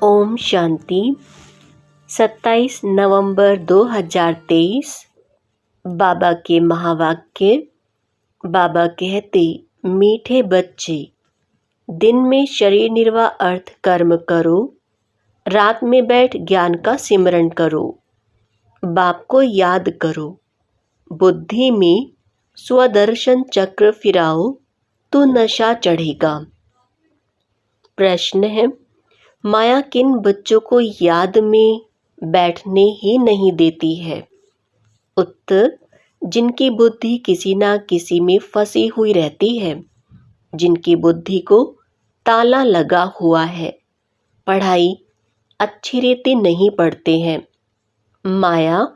ओम शांति। 27 नवंबर 2023। बाबा के महावाक्य। बाबा कहते, मीठे बच्चे, दिन में शरीर निर्वाह अर्थ कर्म करो, रात में बैठ ज्ञान का सिमरण करो, बाप को याद करो, बुद्धि में स्वदर्शन चक्र फिराओ तो नशा चढ़ेगा। प्रश्न है, माया किन बच्चों को याद में बैठने ही नहीं देती है? उत्तर, जिनकी बुद्धि किसी ना किसी में फंसी हुई रहती है, जिनकी बुद्धि को ताला लगा हुआ है, पढ़ाई अच्छी रीति नहीं पढ़ते हैं, माया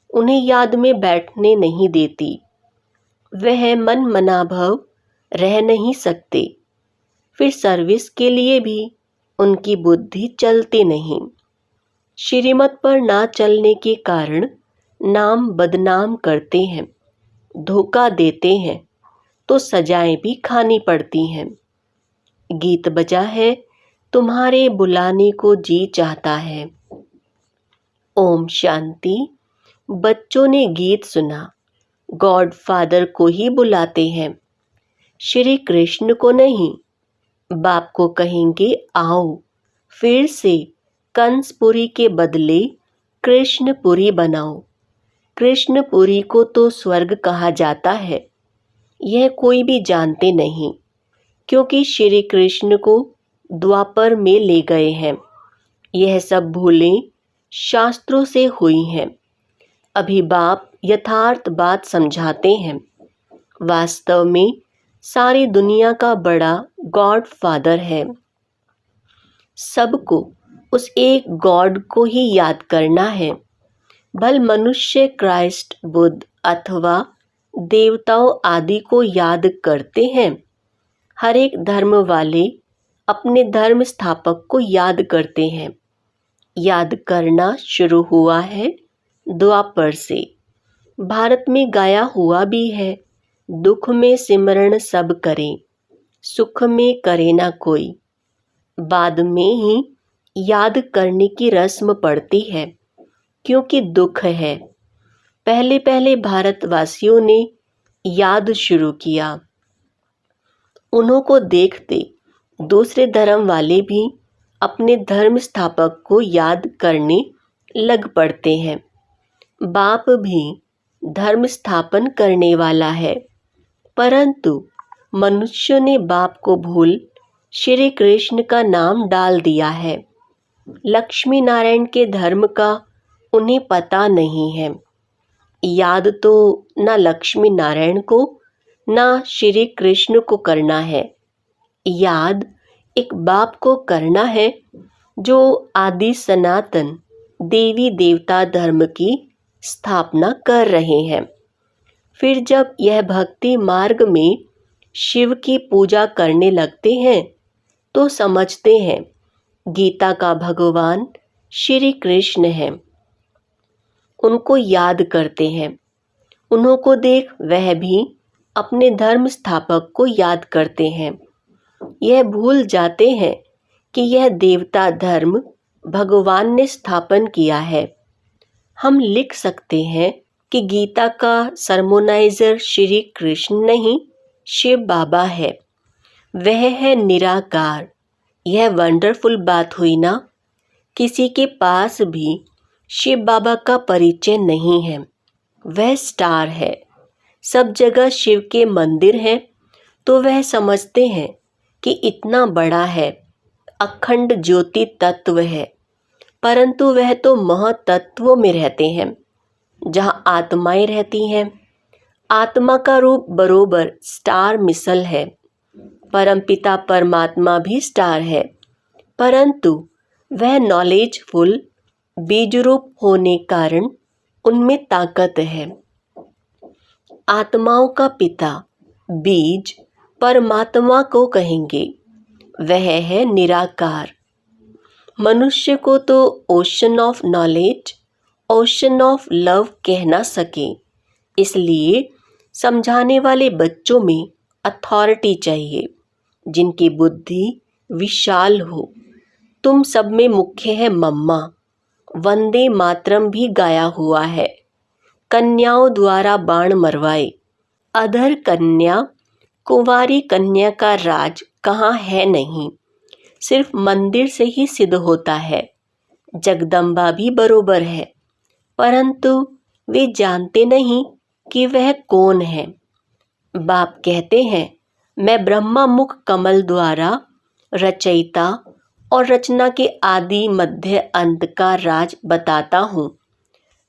उन्हें याद में बैठने नहीं देती, वह मन मनाभव रह नहीं सकते, फिर सर्विस के लिए भी उनकी बुद्धि चलती नहीं। श्रीमत पर ना चलने के कारण नाम बदनाम करते हैं, धोखा देते हैं तो सजाएं भी खानी पड़ती हैं। गीत बजा है, तुम्हारे बुलाने को जी चाहता है। ओम शांति। बच्चों ने गीत सुना, गॉड फादर को ही बुलाते हैं, श्री कृष्ण को नहीं। बाप को कहेंगे आओ, फिर से कंसपुरी के बदले कृष्णपुरी बनाओ। कृष्णपुरी को तो स्वर्ग कहा जाता है, यह कोई भी जानते नहीं, क्योंकि श्री कृष्ण को द्वापर में ले गए हैं। यह सब भूलें शास्त्रों से हुई हैं। अभी बाप यथार्थ बात समझाते हैं। वास्तव में सारी दुनिया का बड़ा गॉड फादर है। सबको उस एक गॉड को ही याद करना है। भल मनुष्य क्राइस्ट, बुद्ध अथवा देवताओं आदि को याद करते हैं। हर एक धर्म वाले अपने धर्म स्थापक को याद करते हैं। याद करना शुरू हुआ है द्वापर से। भारत में गाया हुआ भी है, दुख में सिमरण सब करें, सुख में करे ना कोई। बाद में ही याद करने की रस्म पड़ती है, क्योंकि दुख है। पहले पहले भारतवासियों ने याद शुरू किया। उन्हों को देखते दूसरे धर्म वाले भी अपने धर्म स्थापक को याद करने लग पड़ते हैं। बाप भी धर्म स्थापन करने वाला है, परंतु मनुष्य ने बाप को भूल श्री कृष्ण का नाम डाल दिया है। लक्ष्मी नारायण के धर्म का उन्हें पता नहीं है। याद तो ना लक्ष्मी नारायण को ना श्री कृष्ण को करना है, याद एक बाप को करना है जो आदि सनातन देवी देवता धर्म की स्थापना कर रहे हैं। फिर जब यह भक्ति मार्ग में शिव की पूजा करने लगते हैं तो समझते हैं गीता का भगवान श्री कृष्ण है। उनको याद करते हैं। उन्हों को देख वह भी अपने धर्म स्थापक को याद करते हैं। यह भूल जाते हैं कि यह देवता धर्म भगवान ने स्थापन किया है। हम लिख सकते हैं कि गीता का सरमोनाइजर श्री कृष्ण नहीं, शिव बाबा है। वह है निराकार। यह वंडरफुल बात हुई ना। किसी के पास भी शिव बाबा का परिचय नहीं है। वह स्टार है। सब जगह शिव के मंदिर हैं, तो वह समझते हैं कि इतना बड़ा है, अखंड ज्योति तत्व है, परंतु वह तो महतत्वों में रहते हैं, जहाँ आत्माएं रहती हैं। आत्मा का रूप बरोबर स्टार मिसल है। परमपिता परमात्मा भी स्टार है, परंतु वह नॉलेजफुल बीज रूप होने कारण उनमें ताकत है। आत्माओं का पिता बीज परमात्मा को कहेंगे, वह है निराकार। मनुष्य को तो ocean of knowledge, ocean of love कह ना सके, इसलिए समझाने वाले बच्चों में अथॉरिटी चाहिए, जिनकी बुद्धि विशाल हो, तुम सब में मुख्य है मम्मा। वंदे मातरम भी गाया हुआ है। कन्याओं द्वारा बाण मरवाए। अधर कन्या, कुंवारी कन्या का राज कहाँ है नहीं, सिर्फ मंदिर से ही सिद्ध होता है। जगदम्बा भी बरोबर है, परंतु वे जानते नहीं कि वह कौन है। बाप कहते हैं, मैं ब्रह्मा मुख कमल द्वारा रचयिता और रचना के आदि मध्य अंत का राज बताता हूँ।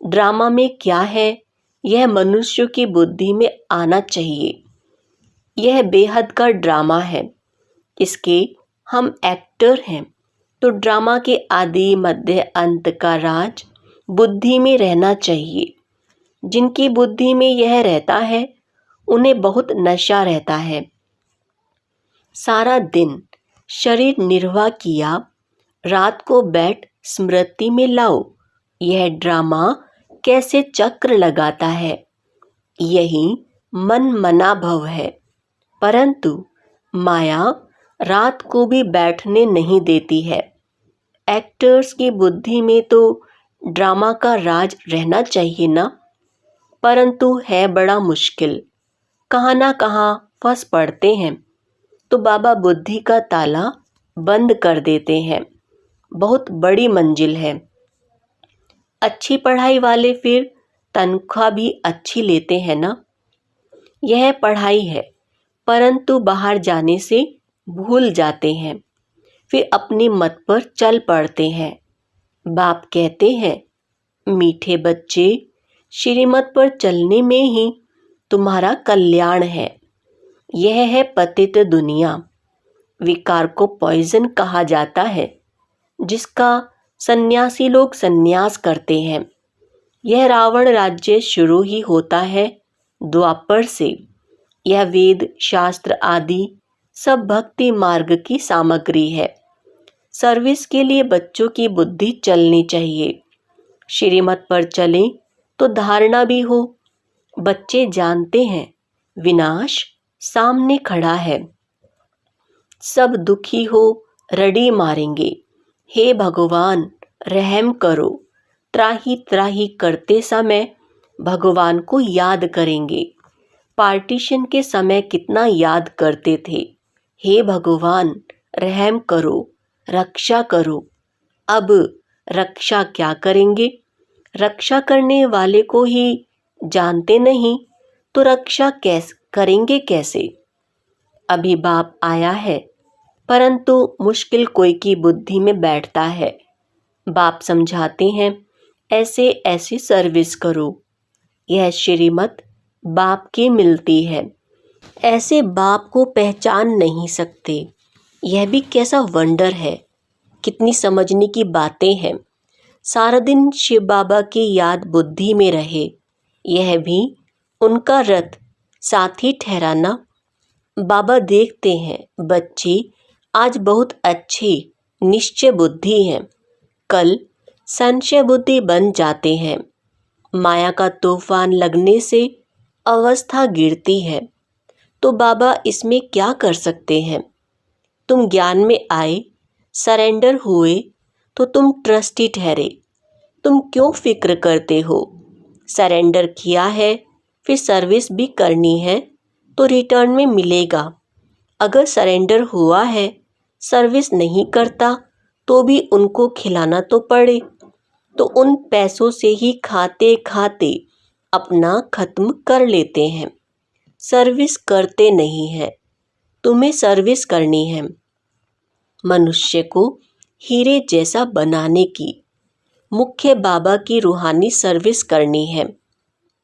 ड्रामा में क्या है, यह मनुष्य की बुद्धि में आना चाहिए। यह बेहद का ड्रामा है, इसके हम एक्टर हैं, तो ड्रामा के आदि मध्य अंत का राज बुद्धि में रहना चाहिए। जिनकी बुद्धि में यह रहता है उन्हें बहुत नशा रहता है। सारा दिन शरीर निर्वाह किया, रात को बैठ स्मृति में लाओ। यह ड्रामा कैसे चक्र लगाता है, यही मन मना भव है। परंतु माया रात को भी बैठने नहीं देती है। एक्टर्स की बुद्धि में तो ड्रामा का राज रहना चाहिए ना, परंतु है बड़ा मुश्किल। कहाँ ना कहाँ फंस पड़ते हैं, तो बाबा बुद्धि का ताला बंद कर देते हैं। बहुत बड़ी मंजिल है। अच्छी पढ़ाई वाले फिर तनख्वाह भी अच्छी लेते हैं ना। यह पढ़ाई है, परंतु बाहर जाने से भूल जाते हैं, फिर अपनी मत पर चल पड़ते हैं। बाप कहते हैं, मीठे बच्चे, श्रीमत पर चलने में ही तुम्हारा कल्याण है। यह है पतित दुनिया। विकार को पॉइजन कहा जाता है, जिसका सन्यासी लोग सन्यास करते हैं। यह रावण राज्य शुरू ही होता है द्वापर से। यह वेद शास्त्र आदि सब भक्ति मार्ग की सामग्री है। सर्विस के लिए बच्चों की बुद्धि चलनी चाहिए। श्रीमत पर चलें तो धारणा भी हो। बच्चे जानते हैं विनाश सामने खड़ा है। सब दुखी हो रड़ी मारेंगे, हे भगवान रहम करो। त्राही त्राही करते समय भगवान को याद करेंगे। पार्टीशन के समय कितना याद करते थे, हे भगवान रहम करो, रक्षा करो। अब रक्षा क्या करेंगे? रक्षा करने वाले को ही जानते नहीं, तो रक्षा करेंगे कैसे? अभी बाप आया है, परंतु मुश्किल कोई की बुद्धि में बैठता है। बाप समझाते हैं, ऐसे ऐसी सर्विस करो। यह श्रीमत बाप की मिलती है। ऐसे बाप को पहचान नहीं सकते। यह भी कैसा वंडर है, कितनी समझने की बातें हैं। सारा दिन शिव बाबा की याद बुद्धि में रहे, यह भी उनका रथ साथी ठहराना। बाबा देखते हैं बच्चे आज बहुत अच्छी निश्चय बुद्धि हैं, कल संशय बुद्धि बन जाते हैं। माया का तूफान लगने से अवस्था गिरती है, तो बाबा इसमें क्या कर सकते हैं? तुम ज्ञान में आए, सरेंडर हुए, तो तुम ट्रस्टी ठहरे। तुम क्यों फिक्र करते हो? सरेंडर किया है, फिर सर्विस भी करनी है, तो रिटर्न में मिलेगा। अगर सरेंडर हुआ है, सर्विस नहीं करता, तो भी उनको खिलाना तो पड़े। तो उन पैसों से ही खाते खाते अपना खत्म कर लेते हैं। सर्विस करते नहीं हैं। तुम्हें सर्विस करनी है, मनुष्य को हीरे जैसा बनाने की। मुख्य बाबा की रूहानी सर्विस करनी है,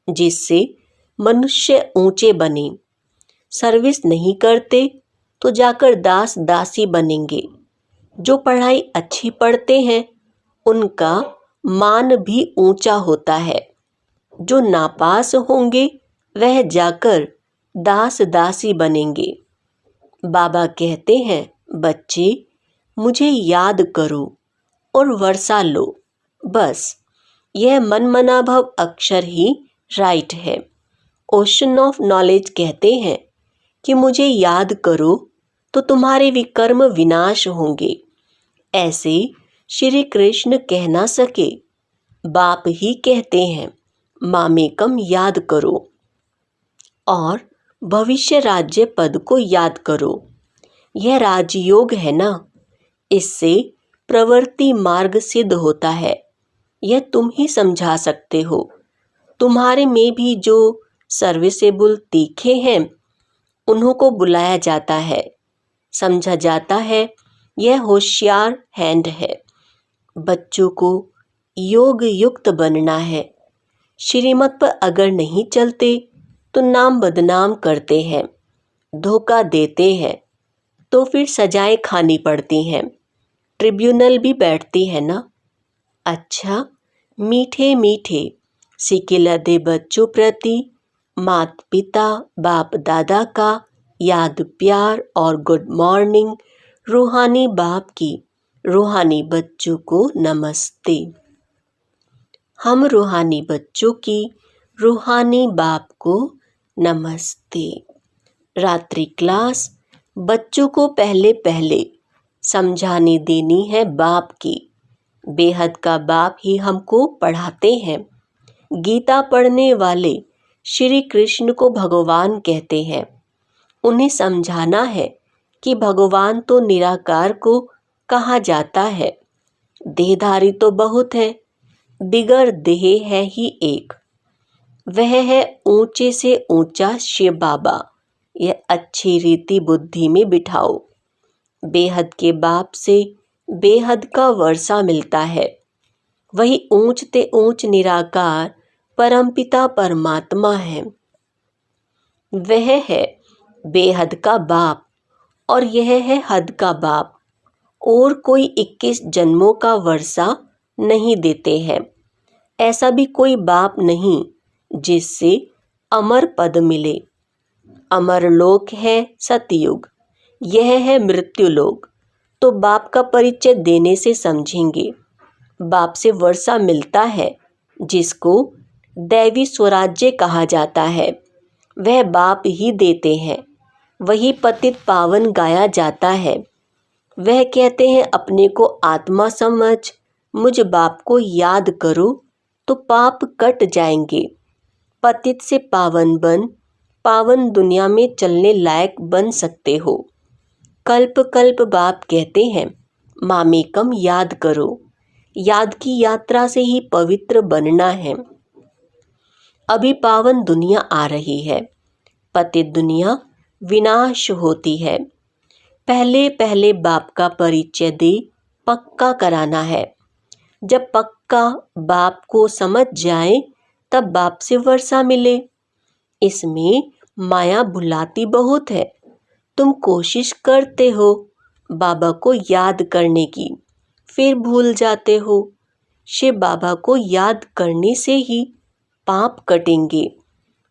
जिससे मनुष्य ऊंचे बने। सर्विस नहीं करते तो जाकर दास दासी बनेंगे। जो पढ़ाई अच्छी पढ़ते हैं उनका मान भी ऊंचा होता है। जो नापास होंगे वह जाकर दास दासी बनेंगे। बाबा कहते हैं, बच्चे मुझे याद करो और वर्षा लो। बस यह मन मनाभव अक्षर ही राइट है। ओशन ऑफ नॉलेज कहते हैं कि मुझे याद करो तो तुम्हारे विकर्म विनाश होंगे। ऐसे श्री कृष्ण कह ना सके, बाप ही कहते हैं मामेकम याद करो और भविष्य राज्य पद को याद करो। यह राजयोग है ना, इससे प्रवृत्ति मार्ग सिद्ध होता है। यह तुम ही समझा सकते हो। तुम्हारे में भी जो सर्विसेबल तीखे हैं उन्हों को बुलाया जाता है, समझा जाता है यह होशियार हैंड है। बच्चों को योग युक्त बनना है। श्रीमत पर अगर नहीं चलते तो नाम बदनाम करते हैं, धोखा देते हैं, तो फिर सजाएं खानी पड़ती हैं, ट्रिब्यूनल भी बैठती है ना। अच्छा, मीठे मीठे सिकिला दे बच्चों प्रति मात पिता बाप दादा का याद प्यार और गुड मॉर्निंग। रूहानी बाप की रूहानी बच्चों को नमस्ते। हम रूहानी बच्चों की रूहानी बाप को नमस्ते। रात्रि क्लास बच्चों को पहले पहले समझाने देनी है बाप की। बेहद का बाप ही हमको पढ़ाते हैं। गीता पढ़ने वाले श्री कृष्ण को भगवान कहते हैं। उन्हें समझाना है कि भगवान तो निराकार को कहा जाता है। देहधारी तो बहुत है, बिगर देह है ही एक, वह है ऊंचे से ऊंचा शिव बाबा। यह अच्छी रीति बुद्धि में बिठाओ। बेहद के बाप से बेहद का वर्षा मिलता है। वही ऊंचते ऊंच निराकार परमपिता परमात्मा है। वह है बेहद का बाप और यह है हद का बाप। और कोई 21 जन्मों का वर्षा नहीं देते हैं। ऐसा भी कोई बाप नहीं जिससे अमर पद मिले। अमर लोक है सतयुग, यह है मृत्यु लोक। तो बाप का परिचय देने से समझेंगे। बाप से वर्षा मिलता है जिसको दैवी स्वराज्य कहा जाता है, वह बाप ही देते हैं। वही पतित पावन गाया जाता है। वह कहते हैं अपने को आत्मा समझ मुझ बाप को याद करो तो पाप कट जाएंगे। पतित से पावन बन पावन दुनिया में चलने लायक बन सकते हो। कल्प कल्प बाप कहते हैं मामेकम याद करो। याद की यात्रा से ही पवित्र बनना है। अभी पावन दुनिया आ रही है, पतित दुनिया विनाश होती है। पहले पहले बाप का परिचय दे पक्का कराना है। जब पक्का बाप को समझ जाए तब बाप से वर्षा मिले। इसमें माया भुलाती बहुत है। तुम कोशिश करते हो बाबा को याद करने की, फिर भूल जाते हो। शिव बाबा को याद करने से ही पाप कटेंगे।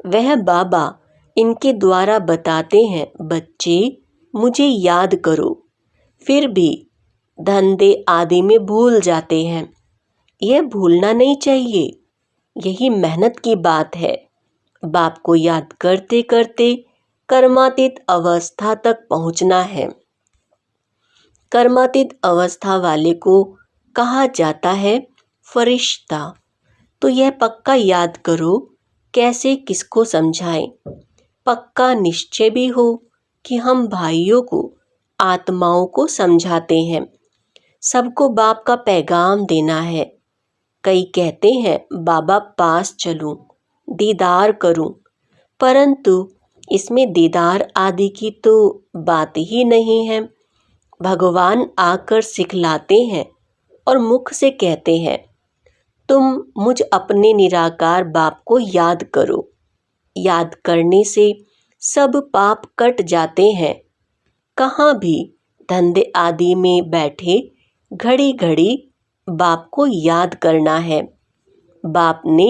वह बाबा इनके द्वारा बताते हैं बच्चे मुझे याद करो, फिर भी धंधे आदि में भूल जाते हैं। यह भूलना नहीं चाहिए, यही मेहनत की बात है। बाप को याद करते करते कर्मातीत अवस्था तक पहुंचना है। कर्मातीत अवस्था वाले को कहा जाता है फरिश्ता। तो यह पक्का याद करो, कैसे किसको समझाएं। पक्का निश्चय भी हो कि हम भाइयों को आत्माओं को समझाते हैं। सबको बाप का पैगाम देना है। कई कहते हैं बाबा पास चलूं, दीदार करूं, परंतु इसमें दीदार आदि की तो बात ही नहीं है। भगवान आकर सिखलाते हैं और मुख से कहते हैं तुम मुझ अपने निराकार बाप को याद करो। याद करने से सब पाप कट जाते हैं। कहाँ भी धंधे आदि में बैठे घड़ी घड़ी बाप को याद करना है। बाप ने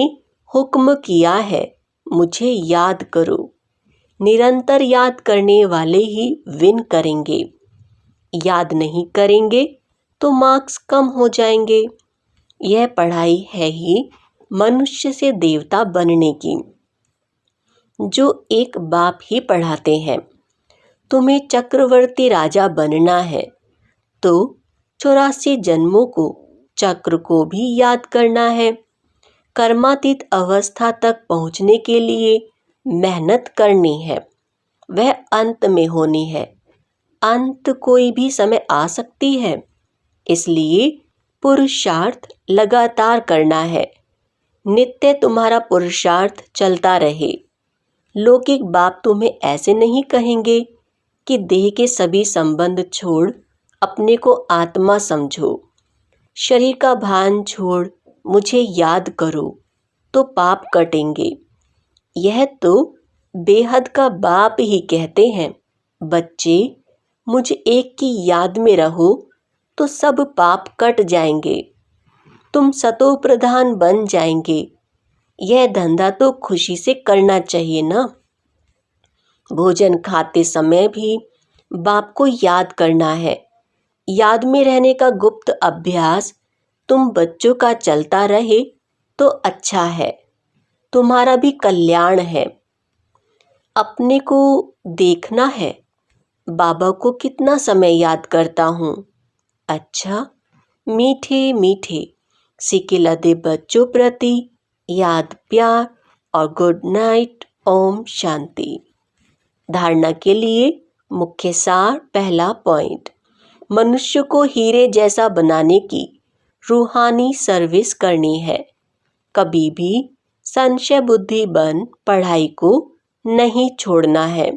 हुक्म किया है मुझे याद करो। निरंतर याद करने वाले ही विन करेंगे। याद नहीं करेंगे तो मार्क्स कम हो जाएंगे। यह पढ़ाई है ही मनुष्य से देवता बनने की, जो एक बाप ही पढ़ाते हैं। तुम्हें चक्रवर्ती राजा बनना है तो 84 जन्मों को चक्र को भी याद करना है। कर्मातीत अवस्था तक पहुंचने के लिए मेहनत करनी है, वह अंत में होनी है। अंत कोई भी समय आ सकती है, इसलिए पुरुषार्थ लगातार करना है। नित्य तुम्हारा पुरुषार्थ चलता रहे। लौकिक बाप तुम्हें ऐसे नहीं कहेंगे कि देह के सभी संबंध छोड़ अपने को आत्मा समझो, शरीर का भान छोड़ मुझे याद करो, तो पाप कटेंगे। यह तो बेहद का बाप ही कहते हैं, बच्चे मुझ एक की याद में रहो तो सब पाप कट जाएंगे, तुम सतो प्रधान बन जाएंगे। यह धंधा तो खुशी से करना चाहिए ना। भोजन खाते समय भी बाप को याद करना है। याद में रहने का गुप्त अभ्यास तुम बच्चों का चलता रहे तो अच्छा है, तुम्हारा भी कल्याण है। अपने को देखना है, बाबा को कितना समय याद करता हूँ। अच्छा, मीठे मीठे सिकिलदे बच्चों प्रति याद, प्यार और गुड नाइट। ओम शांति। धारणा के लिए मुख्य सार। पहला पॉइंट, मनुष्य को हीरे जैसा बनाने की रूहानी सर्विस करनी है। कभी भी संशय बुद्धि बन पढ़ाई को नहीं छोड़ना है,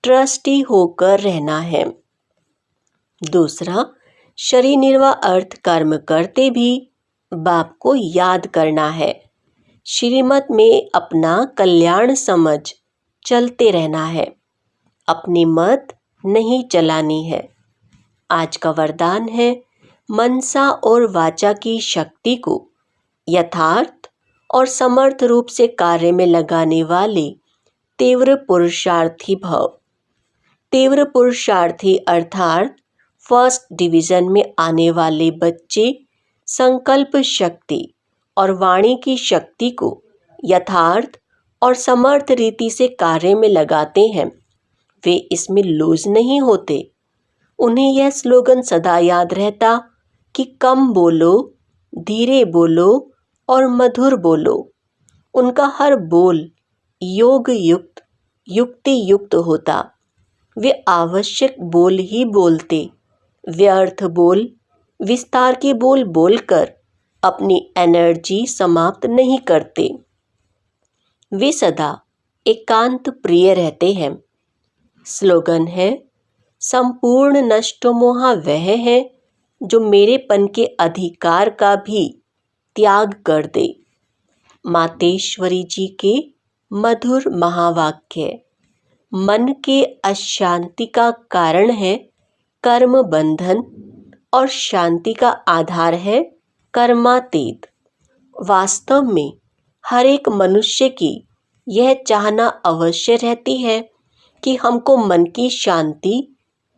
ट्रस्टी होकर रहना है। दूसरा, शरीर निर्वाह अर्थ कर्म करते भी बाप को याद करना है। श्रीमत में अपना कल्याण समझ चलते रहना है, अपनी मत नहीं चलानी है। आज का वरदान है, मनसा और वाचा की शक्ति को यथार्थ और समर्थ रूप से कार्य में लगाने वाले तीव्र पुरुषार्थी भव। तीव्र पुरुषार्थी अर्थात फर्स्ट डिवीजन में आने वाले बच्चे संकल्प शक्ति और वाणी की शक्ति को यथार्थ और समर्थ रीति से कार्य में लगाते हैं। वे इसमें लूज नहीं होते। उन्हें यह स्लोगन सदा याद रहता कि कम बोलो, धीरे बोलो और मधुर बोलो। उनका हर बोल योग युक्त, युक्ति युक्त होता। वे आवश्यक बोल ही बोलते, व्यर्थ बोल, विस्तार के बोल बोलकर अपनी एनर्जी समाप्त नहीं करते। वे सदा एकांत प्रिय रहते हैं। स्लोगन है, संपूर्ण नष्ट मोहा वह है जो मेरेपन के अधिकार का भी त्याग कर दे। मातेश्वरी जी के मधुर महावाक्य। मन के अशांति का कारण है कर्म बंधन और शांति का आधार है कर्मातीत। वास्तव में हर एक मनुष्य की यह चाहना अवश्य रहती है कि हमको मन की शांति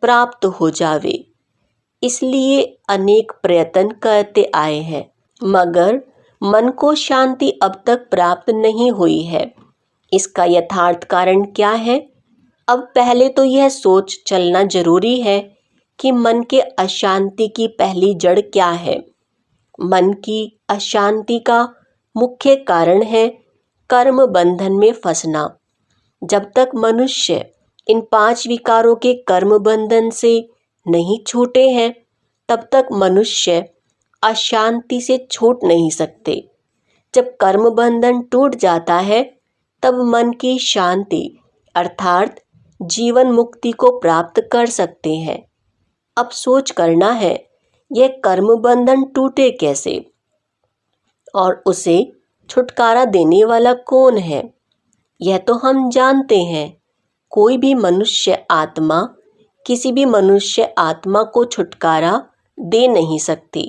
प्राप्त हो जावे, इसलिए अनेक प्रयत्न करते आए हैं, मगर मन को शांति अब तक प्राप्त नहीं हुई है। इसका यथार्थ कारण क्या है? अब पहले तो यह सोच चलना जरूरी है कि मन के अशांति की पहली जड़ क्या है। मन की अशांति का मुख्य कारण है कर्म बंधन में फंसना। जब तक मनुष्य इन 5 विकारों के कर्म बंधन से नहीं छूटे हैं, तब तक मनुष्य अशांति से छूट नहीं सकते। जब कर्म बंधन टूट जाता है, तब मन की शांति अर्थात जीवन मुक्ति को प्राप्त कर सकते हैं। अब सोच करना है, यह कर्म बंधन टूटे कैसे और उसे छुटकारा देने वाला कौन है? यह तो हम जानते हैं। कोई भी मनुष्य आत्मा किसी भी मनुष्य आत्मा को छुटकारा दे नहीं सकती।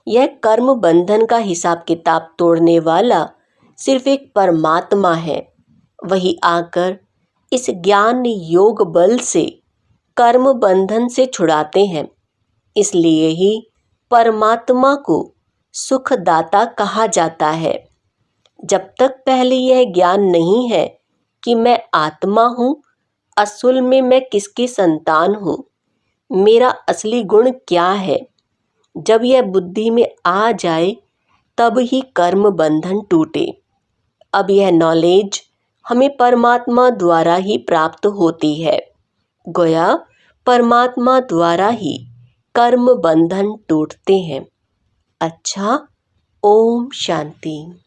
यह कर्म बंधन का हिसाब किताब तोड़ने वाला सिर्फ एक परमात्मा है। वही आकर इस ज्ञान योग बल से कर्म बंधन से छुड़ाते हैं। इसलिए ही परमात्मा को सुखदाता कहा जाता है। जब तक पहले यह ज्ञान नहीं है कि मैं आत्मा हूँ, असल में मैं किसकी संतान हूँ, मेरा असली गुण क्या है, जब यह बुद्धि में आ जाए तब ही कर्म बंधन टूटे। अब यह नॉलेज हमें परमात्मा द्वारा ही प्राप्त होती है। गोया परमात्मा द्वारा ही कर्म बंधन टूटते हैं। अच्छा, ओम शांति।